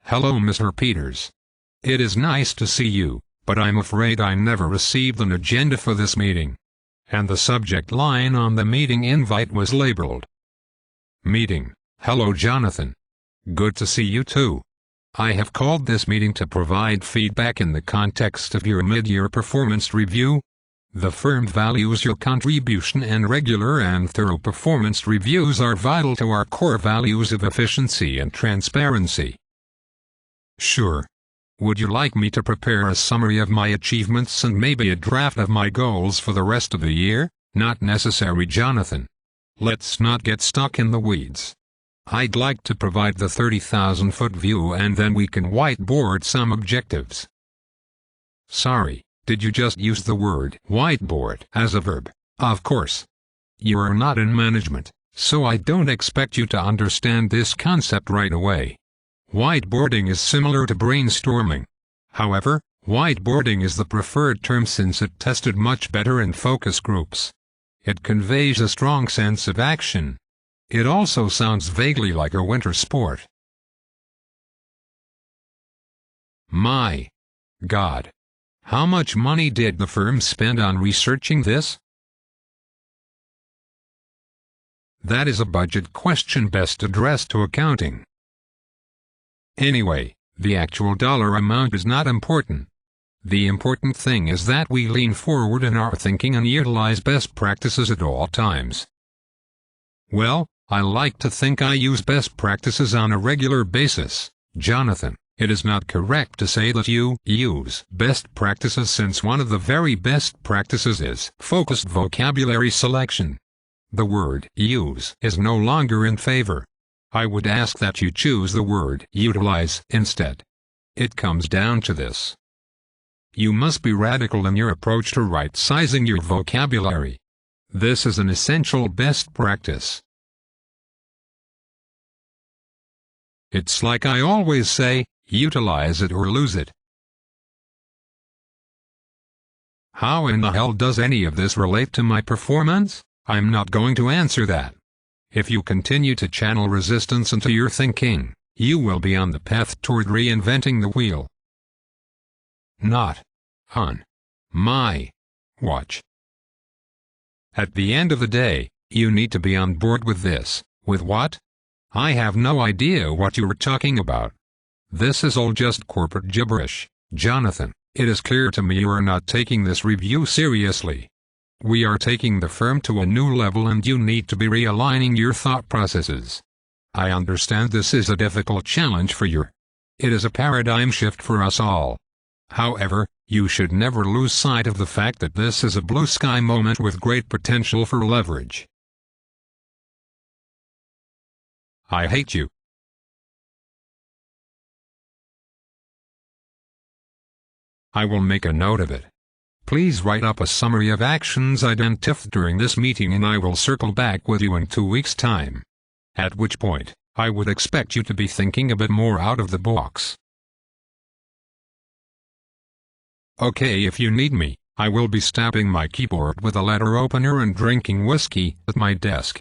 Hello, Mr. Peters. It is nice to see you, but I'm afraid I never received an agenda for this meeting. And the subject line on the meeting invite was labeled Meeting. Hello, Jonathan. Good to see you too. I have called this meeting to provide feedback in the context of your mid-year performance review. The firm values your contribution, and regular and thorough performance reviews are vital to our core values of efficiency and transparency. Sure. Would you like me to prepare a summary of my achievements and maybe a draft of my goals for the rest of the year? Not necessary, Jonathan. Let's not get stuck in the weeds. I'd like to provide the 30,000-foot view, and then we can whiteboard some objectives. Sorry, did you just use the word whiteboard as a verb? Of course. You are not in management, so I don't expect you to understand this concept right away. Whiteboarding is similar to brainstorming. However, whiteboarding is the preferred term since it tested much better in focus groups. It conveys a strong sense of action. It also sounds vaguely like a winter sport. My God! How much money did the firm spend on researching this? That is a budget question best addressed to accounting. Anyway, the actual dollar amount is not important. The important thing is that we lean forward in our thinking and utilize best practices at all times. Well, I like to think I use best practices on a regular basis, Jonathan. It is not correct to say that you use best practices, since one of the very best practices is focused vocabulary selection. The word use is no longer in favor. I would ask that you choose the word utilize instead. It comes down to this. You must be radical in your approach to right-sizing your vocabulary. This is an essential best practice. It's like I always say, utilize it or lose it. How in the hell does any of this relate to my performance? I'm not going to answer that. If you continue to channel resistance into your thinking, you will be on the path toward reinventing the wheel. Not on my watch. At the end of the day, you need to be on board with this. With what? I have no idea what you are talking about. This is all just corporate gibberish, Jonathan. It is clear to me you are not taking this review seriously. We are taking the firm to a new level, and you need to be realigning your thought processes. I understand this is a difficult challenge for you. It is a paradigm shift for us all. However, you should never lose sight of the fact that this is a blue sky moment with great potential for leverage. I hate you. I will make a note of it. Please write up a summary of actions identified during this meeting, and I will circle back with you in 2 weeks' time. At which point, I would expect you to be thinking a bit more out of the box. Okay, if you need me, I will be stabbing my keyboard with a letter opener and drinking whiskey at my desk.